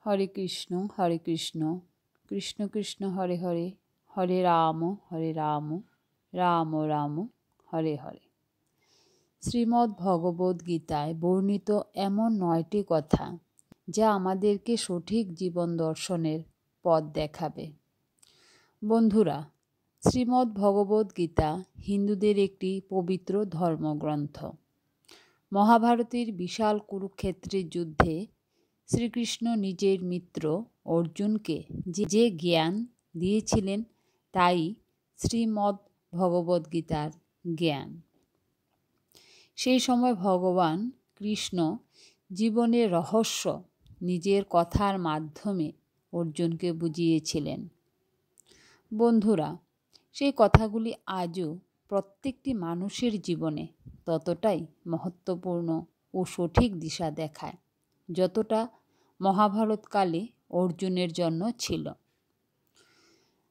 হরে কৃষ্ণ কৃষ্ণ কৃষ্ণ হরে হরে, হরে রাম রাম রাম হরে হরে। শ্রীমদ্ ভগবদ্ গীতায় বর্ণিত এমন 9টি কথা যা আমাদেরকে সঠিক জীবন দর্শনের পথ দেখাবে। বন্ধুরা, শ্রীমদ্ ভগবদ্ গীতা হিন্দুদের একটি পবিত্র ধর্মগ্রন্থ। মহাভারতের বিশাল কুরুক্ষেত্রের যুদ্ধে শ্রীকৃষ্ণ নিজের মিত্র অর্জুনকে যে জ্ঞান দিয়েছিলেন তাই শ্রীমদ্ ভগবদ্গীতার জ্ঞান। সেই সময় ভগবান কৃষ্ণ জীবনের রহস্য নিজের কথার মাধ্যমে অর্জুনকে বুঝিয়েছিলেন। বন্ধুরা, সেই কথাগুলি আজও প্রত্যেকটি মানুষের জীবনে ততটাই মহত্বপূর্ণ ও সঠিক দিশা দেখায় যতটা মহাভারতকালে অর্জুনের জন্য ছিল।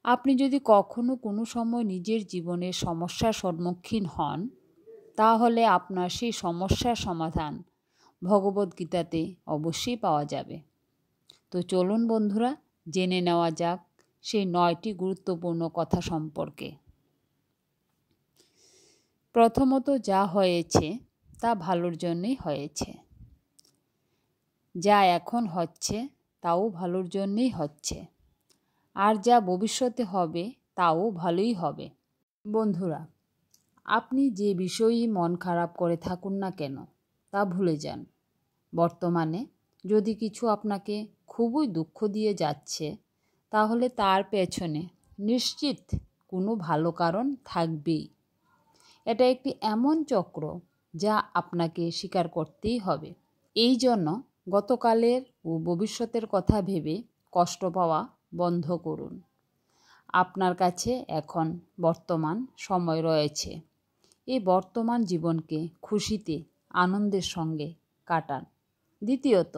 আপনি যদি কখনো কোনো সময় নিজের জীবনের সমস্যার সম্মুখীন হন, তাহলে আপনার সেই সমস্যার সমাধান ভগবদ্গীতাতে অবশ্যই পাওয়া যাবে। তো চলুন বন্ধুরা, জেনে নেওয়া যাক সেই 9টি গুরুত্বপূর্ণ কথা সম্পর্কে। প্রথমত, যা হয়েছে তা ভালোর জন্যই হয়েছে। যা এখন হচ্ছে তাও ভালোর জন্যই হচ্ছে, আর যা ভবিষ্যতে হবে তাও ভালোই হবে। বন্ধুরা, আপনি যে বিষয়েই মন খারাপ করে থাকুন না কেন তা ভুলে যান। বর্তমানে যদি কিছু আপনাকে খুবই দুঃখ দিয়ে যাচ্ছে, তাহলে তার পেছনে নিশ্চিত কোনো ভালো কারণ থাকবেই। এটা একটি এমন চক্র যা আপনাকে স্বীকার করতেই হবে। এই জন্য গতকালের ও ভবিষ্যতের কথা ভেবে কষ্ট পাওয়া বন্ধ করুন। আপনার কাছে এখন বর্তমান সময় রয়েছে। এই বর্তমান জীবনকে খুশিতে আনন্দের সঙ্গে কাটান। দ্বিতীয়ত,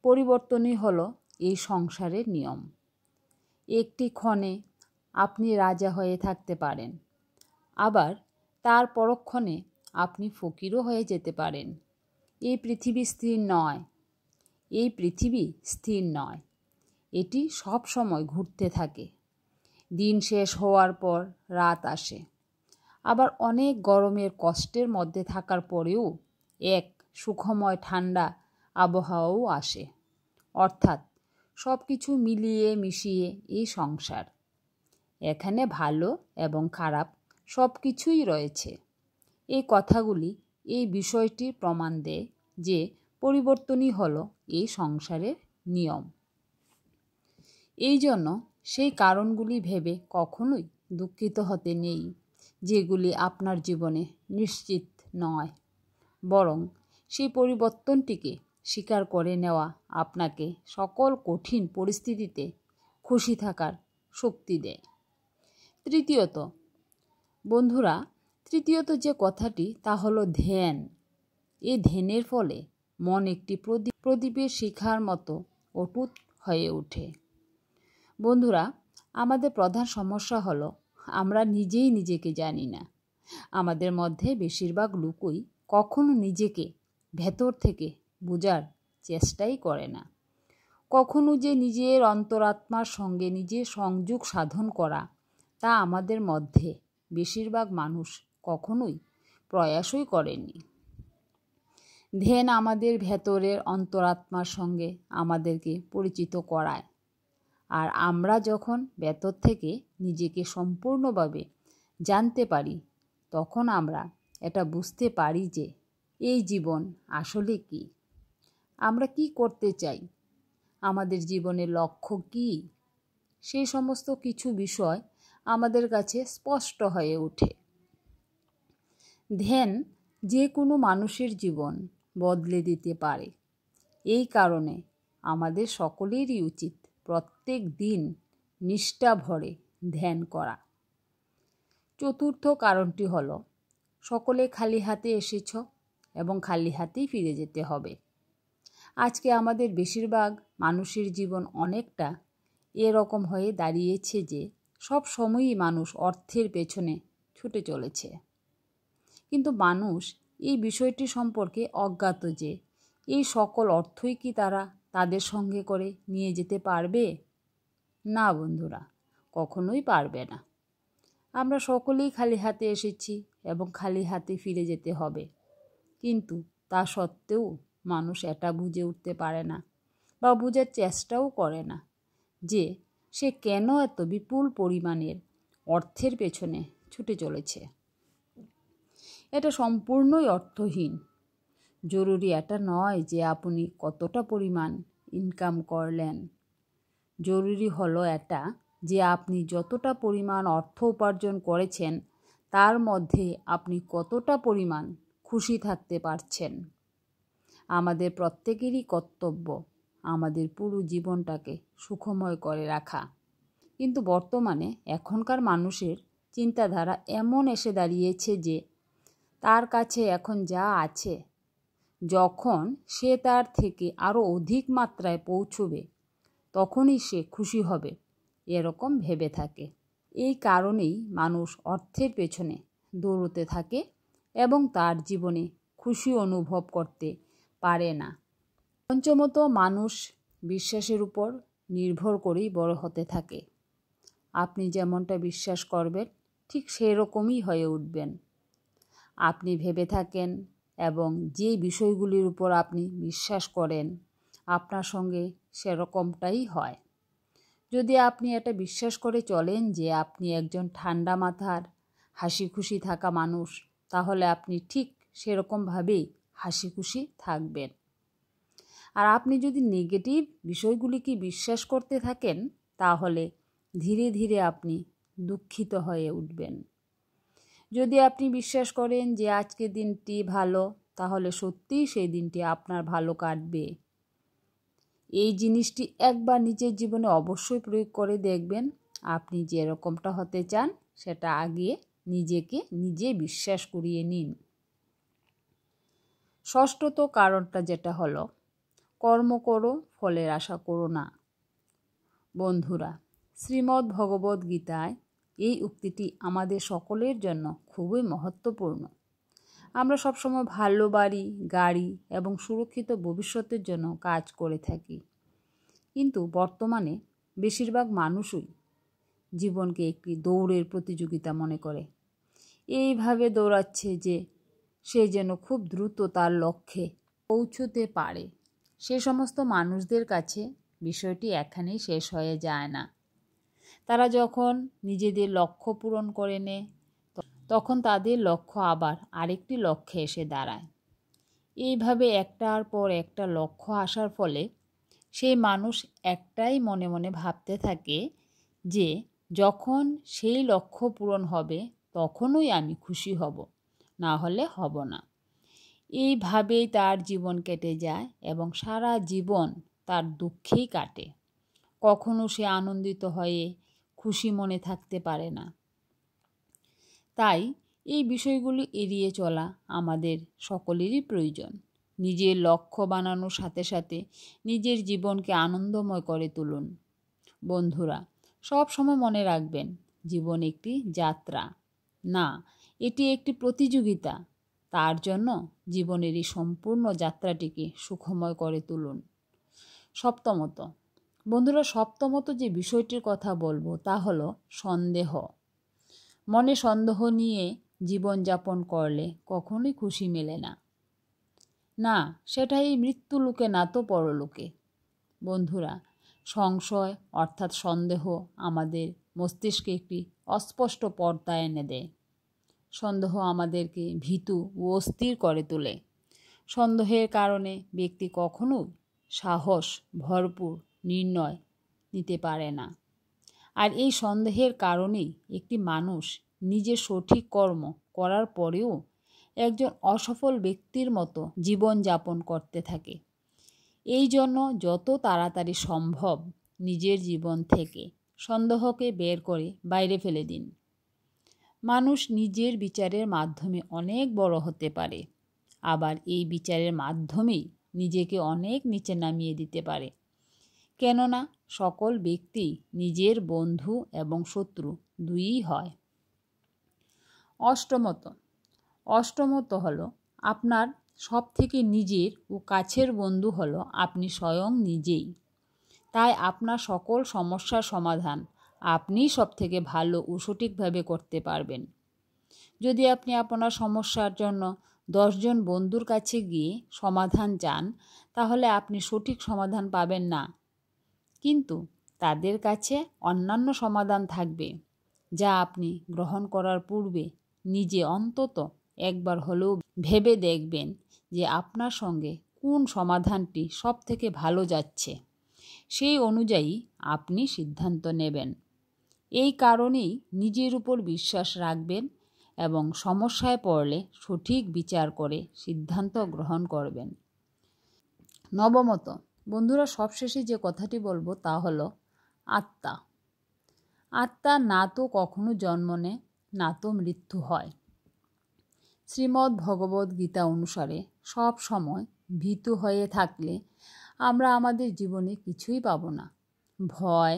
পরিবর্তনই হলো এই সংসারের নিয়ম। একটি ক্ষণে আপনি রাজা হয়ে থাকতে পারেন, আবার তার পরক্ষণে আপনি ফকিরও হয়ে যেতে পারেন। এই পৃথিবী স্থির নয়, এটি সব সময় ঘুরতে থাকে। দিন শেষ হওয়ার পর রাত আসে, আবার অনেক গরমের কষ্টের মধ্যে থাকার পরেও এক সুখময় ঠান্ডা আবহাওয়াও আসে। অর্থাৎ সব কিছু মিলিয়ে মিশিয়ে এই সংসার। এখানে ভালো এবং খারাপ সব কিছুই রয়েছে। এই কথাগুলি এই বিষয়টির প্রমাণ দেয় যে পরিবর্তনই হলো এই সংসারের নিয়ম। এই জন্য সেই কারণগুলি ভেবে কখনোই দুঃখিত হতে নেই যেগুলি আপনার জীবনে নিশ্চিত নয়, বরং সেই পরিবর্তনটিকে স্বীকার করে নেওয়া আপনাকে সকল কঠিন পরিস্থিতিতে খুশি থাকার শক্তি দেয়। তৃতীয়ত যে কথাটি তা হলো ধ্যান। এই ধ্যানের ফলে মন একটি প্রদীপের শিখার মতো অটুট হয়ে ওঠে। বন্ধুরা, আমাদের প্রধান সমস্যা হলো আমরা নিজেই নিজেকে জানি না। আমাদের মধ্যে বেশিরভাগ লোকই কখনো নিজেকে ভেতর থেকে বোঝার চেষ্টাই করে না। কখনো যে নিজের অন্তরাত্মার সঙ্গে নিজের সংযোগ সাধন করা, তা আমাদের মধ্যে বেশিরভাগ মানুষ কখনোই প্রয়াসই করেনি। ধ্যান আমাদের ভেতরের অন্তরাত্মার সঙ্গে আমাদেরকে পরিচিত করায়। আর আমরা যখন ভেতর থেকে নিজেকে সম্পূর্ণভাবে জানতে পারি, তখন আমরা এটা বুঝতে পারি যে এই জীবন আসলে কি, আমরা কি করতে চাই, আমাদের জীবনের লক্ষ্য কি, সেই সমস্ত কিছু বিষয় আমাদের কাছে স্পষ্ট হয়ে ওঠে। ধ্যান যে কোনো মানুষের জীবন বদলে দিতে পারে। এই কারণে আমাদের সকলেরই উচিত প্রত্যেক দিন নিষ্ঠা ভরে ধ্যান করা। চতুর্থ কারণটি হলো, সকলে খালি হাতে এসেছ এবং খালি হাতেই ফিরে যেতে হবে। আজকে আমাদের বেশিরভাগ মানুষের জীবন অনেকটা এরকম হয়ে দাঁড়িয়েছে যে সব সময়ই মানুষ অর্থের পেছনে ছুটে চলেছে। কিন্তু মানুষ এই বিষয়টি সম্পর্কে অজ্ঞাত যে এই সকল অর্থই কি তারা তাদের সঙ্গে করে নিয়ে যেতে পারবে? না বন্ধুরা, কখনোই পারবে না। আমরা সকলেই খালি হাতে এসেছি এবং খালি হাতে ফিরে যেতে হবে। কিন্তু তা সত্ত্বেও মানুষ এটা বুঝে উঠতে পারে না বা বোঝার চেষ্টাও করে না যে সে কেন এত বিপুল পরিমাণের অর্থের পেছনে ছুটে চলেছে। এটা সম্পূর্ণই অর্থহীন। জরুরি এটা নয় যে আপনি কতটা পরিমাণ ইনকাম করলেন। জরুরি হলো এটা যে আপনি যতটা পরিমাণ অর্থ উপার্জন করেছেন তার মধ্যে আপনি কতটা পরিমাণ খুশি থাকতে পারছেন। আমাদের প্রত্যেকেরই কর্তব্য আমাদের পুরো জীবনটাকে সুখময় করে রাখা। কিন্তু বর্তমানে এখনকার মানুষের চিন্তাধারা এমন এসে দাঁড়িয়েছে যে তার কাছে এখন যা আছে, যখন সে তার থেকে আরও অধিক মাত্রায় পৌঁছবে তখনই সে খুশি হবে, এরকম ভেবে থাকে। এই কারণেই মানুষ অর্থের পেছনে দৌড়তে থাকে এবং তার জীবনে খুশি অনুভব করতে পারে না। পঞ্চমত, মানুষ বিশ্বাসের উপর নির্ভর করেই বড় হতে থাকে। আপনি যেমনটা বিশ্বাস করবেন ঠিক সেরকমই হয়ে উঠবেন। আপনি ভেবে থাকেন এবং যে বিষয়গুলির উপর আপনি বিশ্বাস করেন আপনার সঙ্গে সেরকমটাই হয়। যদি আপনি এটা বিশ্বাস করে চলেন যে আপনি একজন ঠান্ডা মাথার হাসি খুশি থাকা মানুষ, তাহলে আপনি ঠিক সেরকমভাবেই হাসি খুশি থাকবেন। আর আপনি যদি নেগেটিভ বিষয়গুলিকে বিশ্বাস করতে থাকেন তাহলে ধীরে ধীরে আপনি দুঃখিত হয়ে উঠবেন। যদি আপনি বিশ্বাস করেন যে আজকের দিনটি ভালো, তাহলে সত্যিই সেই দিনটি আপনার ভালো কাটবে। এই জিনিসটি একবার নিজের জীবনে অবশ্যই প্রয়োগ করে দেখবেন। আপনি যেরকমটা হতে চান সেটা আগে নিজেকে নিজে বিশ্বাস করিয়ে নিন। ষষ্ঠত কারণটা যেটা হলো, কর্ম করো, ফলের আশা করো না। বন্ধুরা, শ্রীমদ্ ভগবদ্ গীতায় এই উক্তিটি আমাদের সকলের জন্য খুবই মহত্বপূর্ণ। আমরা সবসময় ভালো বাড়ি, গাড়ি এবং সুরক্ষিত ভবিষ্যতের জন্য কাজ করে থাকি। কিন্তু বর্তমানে বেশিরভাগ মানুষই জীবনকে একটি দৌড়ের প্রতিযোগিতা মনে করে। এইভাবে দৌড়াচ্ছে যে সে যেন খুব দ্রুত তার লক্ষ্যে পৌঁছতে পারে। সে সমস্ত মানুষদের কাছে বিষয়টি এখানেই শেষ হয়ে যায় না। তারা যখন নিজেদের লক্ষ্য পূরণ করে নেয় তখন তাদের লক্ষ্য আবার আরেকটি লক্ষ্যে এসে দাঁড়ায়। এইভাবে একটার পর একটা লক্ষ্য আসার ফলে সেই মানুষ একটাই মনে মনে ভাবতে থাকে যে যখন সেই লক্ষ্য পূরণ হবে তখনই আমি খুশি হব, না হলে হব না। এইভাবেই তার জীবন কেটে যায় এবং সারা জীবন তার দুঃখেই কাটে। কখনো সে আনন্দিত হয়ে খুশি মনে থাকতে পারে না। তাই এই বিষয়গুলি এড়িয়ে চলা আমাদের সকলেরই প্রয়োজন। নিজের লক্ষ্য বানানোর সাথে সাথে নিজের জীবনকে আনন্দময় করে তুলুন। বন্ধুরা, সব সময় মনে রাখবেন, জীবন একটি যাত্রা না, এটি একটি প্রতিযোগিতা। তার জন্য জীবনের এই সম্পূর্ণ যাত্রাটিকে সুখময় করে তুলুন। সপ্তমত, বন্ধুরা, সপ্তমত যে বিষয়টির কথা বলবো তা হলো সন্দেহ। মনে সন্দেহ নিয়ে জীবনযাপন করলে কখনোই খুশি মেলে না। না, সেটাই মৃত্যু লোকে না তো পরলোকে। বন্ধুরা, সংশয় অর্থাৎ সন্দেহ আমাদের মস্তিষ্কে একটি অস্পষ্ট পর্দা এনে দেয়। সন্দেহ আমাদেরকে ভীতু ও অস্থির করে তোলে। সন্দেহের কারণে ব্যক্তি কখনোই সাহস ভরপুর নির্ণয় নিতে পারে না। আর এই সন্দেহের কারণেই একটি মানুষ নিজের সঠিক কর্ম করার পরেও একজন অসফল ব্যক্তির মতো জীবনযাপন করতে থাকে। এই জন্য যত তাড়াতাড়ি সম্ভব নিজের জীবন থেকে সন্দেহকে বের করে বাইরে ফেলে দিন। মানুষ নিজের বিচারের মাধ্যমে অনেক বড় হতে পারে, আবার এই বিচারের মাধ্যমেই নিজেকে অনেক নিচে নামিয়ে দিতে পারে। কেননা সকল ব্যক্তি নিজের বন্ধু এবং শত্রু দুইই হয়। অষ্টমত হলো আপনার সবথেকে নিজের ও কাছের বন্ধু হলো আপনি স্বয়ং নিজেই। তাই আপনার সকল সমস্যার সমাধান আপনিই সবথেকে ভালো ও সঠিকভাবে করতে পারবেন। যদি আপনি আপনার সমস্যার জন্য 10 জন বন্ধুর কাছে গিয়ে সমাধান চান, তাহলে আপনি সঠিক সমাধান পাবেন না। কিন্তু তাদের কাছে অন্যান্য সমাধান থাকবে, যা আপনি গ্রহণ করার পূর্বে নিজে অন্তত একবার হলেও ভেবে দেখবেন যে আপনার সঙ্গে কোন সমাধানটি সবথেকে ভালো যাচ্ছে। সেই অনুযায়ী আপনি সিদ্ধান্ত নেবেন। এই কারণেই নিজের উপর বিশ্বাস রাখবেন এবং সমস্যায় পড়লে সঠিক বিচার করে সিদ্ধান্ত গ্রহণ করবেন। নবমত, বন্ধুরা, সবশেষে যে কথাটি বলবো তা হলো আত্মা। আত্মা না তো কখনো জন্ম নেয়, না তো মৃত্যু হয়। শ্রীমদ্ ভগবদ্ গীতা অনুসারে সব সময় ভীতু হয়ে থাকলে আমরা আমাদের জীবনে কিছুই পাব না। ভয়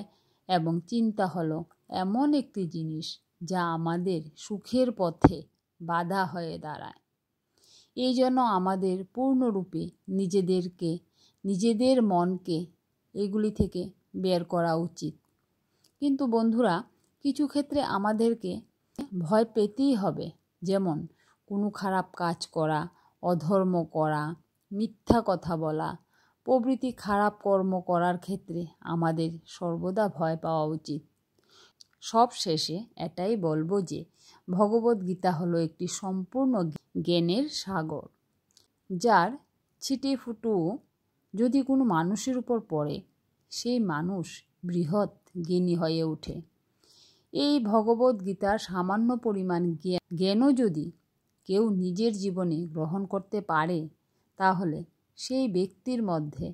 এবং চিন্তা হলো এমন একটি জিনিস যা আমাদের সুখের পথে বাধা হয়ে দাঁড়ায়। এই জন্য আমাদের পূর্ণরূপে নিজেদের মনকে এগুলি থেকে বের করা উচিত। কিন্তু বন্ধুরা, কিছু ক্ষেত্রে আমাদেরকে ভয় পেতেই হবে, যেমন কোনো খারাপ কাজ করা, অধর্ম করা, মিথ্যা কথা বলা প্রভৃতি খারাপ কর্ম করার ক্ষেত্রে আমাদের সর্বদা ভয় পাওয়া উচিত। সব শেষে এটাই বলবো যে ভগবদ্গীতা হলো একটি সম্পূর্ণ জ্ঞানের সাগর, যার ছিটে ফুটুও যদি কোনো মানুষের উপর পড়ে, সেই মানুষ বৃহৎ জ্ঞানী হয়ে ওঠে। এই ভগবদ্গীতার সামান্য পরিমাণ জ্ঞানও যদি কেউ নিজের জীবনে গ্রহণ করতে পারে, তাহলে সেই ব্যক্তির মধ্যে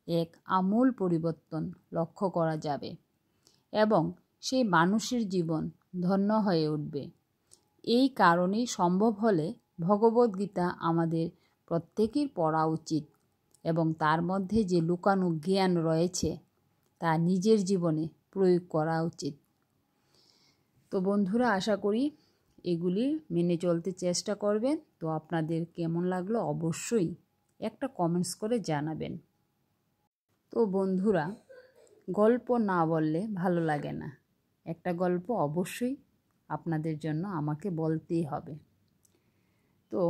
এক আমূল পরিবর্তন লক্ষ্য করা যাবে এবং সেই মানুষের জীবন ধন্য হয়ে উঠবে। এই কারণেই সম্ভব হলে ভগবদ্গীতা আমাদের প্রত্যেকের পড়া উচিত এবং তার মধ্যে যে লুকানো জ্ঞান রয়েছে তা নিজের জীবনে প্রয়োগ করা উচিত। তো বন্ধুরা, আশা করি এগুলি মেনে চলতে চেষ্টা করবেন। তো আপনাদের কেমন লাগলো অবশ্যই একটা কমেন্টস করে জানাবেন। তো বন্ধুরা, গল্প না বললে ভালো লাগে না। একটা গল্প অবশ্যই আপনাদের জন্য আমাকে বলতেই হবে। তো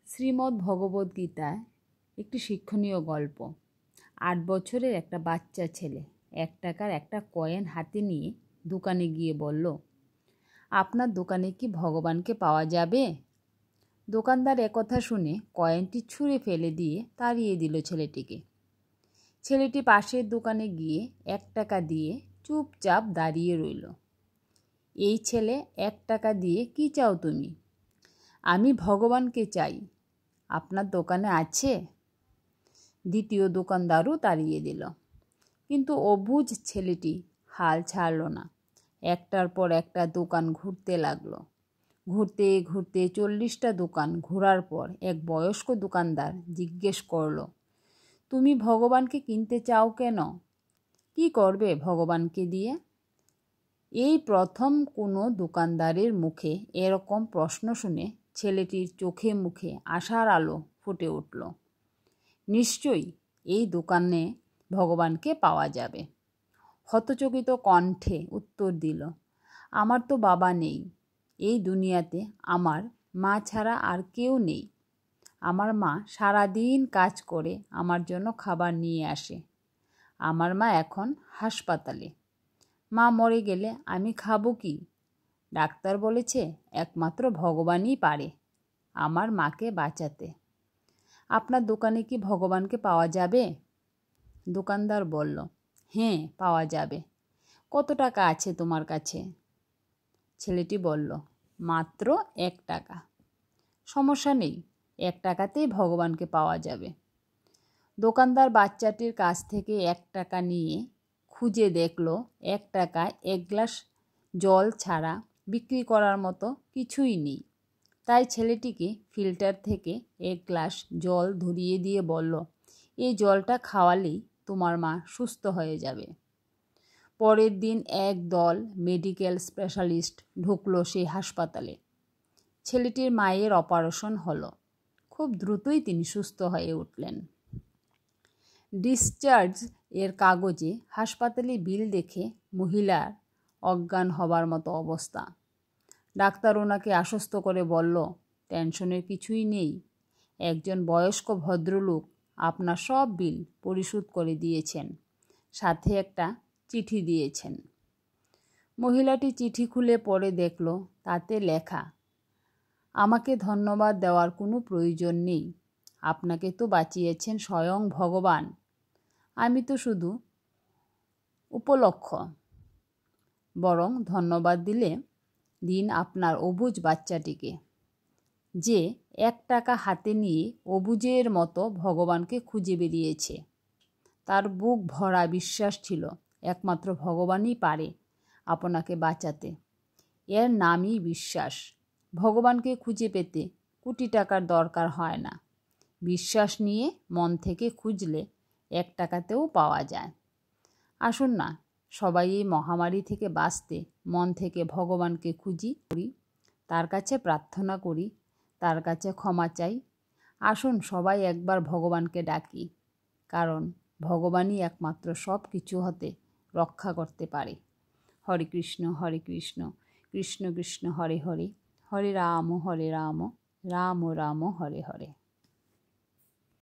শ্রীমদ্ ভগবদ্গীতায় একটি শিক্ষণীয় গল্প। 8 বছরের একটা বাচ্চা ছেলে 1 টাকার একটা কয়েন হাতে নিয়ে দোকানে গিয়ে বলল, আপনার দোকানে কি ভগবানকে পাওয়া যাবে? দোকানদার একথা শুনে কয়েনটি ছুঁড়ে ফেলে দিয়ে তাড়িয়ে দিল ছেলেটিকে। ছেলেটি পাশের দোকানে গিয়ে 1 টাকা দিয়ে চুপচাপ দাঁড়িয়ে রইল। এই ছেলে, 1 টাকা দিয়ে কি চাও তুমি? আমি ভগবানকে চাই, আপনার দোকানে আছে? দ্বিতীয় দোকানদারও তাড়িয়ে দিল। কিন্তু অবুঝ ছেলেটি হাল ছাড়ল না। একটার পর একটা দোকান ঘুরতে লাগলো। ঘুরতে ঘুরতে 40টা দোকান ঘোরার পর এক বয়স্ক দোকানদার জিজ্ঞেস করলো, তুমি ভগবানকে কিনতে চাও কেন? কি করবে ভগবানকে দিয়ে? এই প্রথম কোনো দোকানদারের মুখে এরকম প্রশ্ন শুনে ছেলেটির চোখে মুখে আশার আলো ফুটে উঠল। নিশ্চয়ই এই দোকানে ভগবানকে পাওয়া যাবে। হতচকিত কণ্ঠে উত্তর দিল, আমার তো বাবা নেই। এই দুনিয়াতে আমার মা ছাড়া আর কেউ নেই। আমার মা সারাদিন কাজ করে আমার জন্য খাবার নিয়ে আসে। আমার মা এখন হাসপাতালে। মা মরে গেলে আমি খাবো কি? ডাক্তার বলেছে একমাত্র ভগবানই পারে আমার মাকে বাঁচাতে। আপনার দোকানে কি ভগবানকে পাওয়া যাবে? দোকানদার বলল, হ্যাঁ, পাওয়া যাবে। কত টাকা আছে তোমার কাছে? ছেলেটি বলল, মাত্র 1 টাকা। সমস্যা নেই, 1 টাকাতেই ভগবানকে পাওয়া যাবে। দোকানদার বাচ্চাটির কাছ থেকে 1 টাকা নিয়ে খুঁজে দেখল 1 টাকায় 1 গ্লাস জল ছাড়া বিক্রি করার মতো কিছুই নেই। তাই ছেলেটিকে ফিল্টার থেকে 1 গ্লাস জল ধরিয়ে দিয়ে বলল, এই জলটা খাওয়ালেই তোমার মা সুস্থ হয়ে যাবে। পরের দিন এক দল মেডিকেল স্পেশালিস্ট ঢুকলো সেই হাসপাতালে। ছেলেটির মায়ের অপারেশন হলো। খুব দ্রুতই তিনি সুস্থ হয়ে উঠলেন। ডিসচার্জ এর কাগজে হাসপাতালে বিল দেখে মহিলার অজ্ঞান হবার মতো অবস্থা। ডাক্তার ওনাকে আশ্বস্ত করে বলল, টেনশনের কিছুই নেই, একজন বয়স্ক ভদ্রলোক আপনার সব বিল পরিশোধ করে দিয়েছেন, সাথে একটা চিঠি দিয়েছেন। মহিলাটি চিঠি খুলে পড়ে দেখল, তাতে লেখা, আমাকে ধন্যবাদ দেওয়ার কোনো প্রয়োজন নেই, আপনাকে তো বাঁচিয়েছেন স্বয়ং ভগবান, আমি তো শুধু উপলক্ষ। বরং ধন্যবাদ দিন আপনার অবুঝ বাচ্চাটিকে, যে 1 টাকা হাতে নিয়ে অবুঝের মতো ভগবানকে খুঁজে বেরিয়েছে। তার বুক ভরা বিশ্বাস ছিল একমাত্র ভগবানই পারে আপনাকে বাঁচাতে। এর নামই বিশ্বাস। ভগবানকে খুঁজে পেতে কোটি টাকার দরকার হয় না। বিশ্বাস নিয়ে মন থেকে খুঁজলে 1 টাকাতেও পাওয়া যায়। আসুন না, সবাই এই মহামারী থেকে বাঁচতে মন থেকে ভগবানকে খুঁজি করি, তার কাছে প্রার্থনা করি, তার কাছে ক্ষমা চাই। আসুন সবাই একবার ভগবানকে ডাকি, কারণ ভগবানই একমাত্র সব কিছু হতে রক্ষা করতে পারে। হরে কৃষ্ণ কৃষ্ণ কৃষ্ণ হরে হরে, হরে রাম রাম রাম হরে হরে।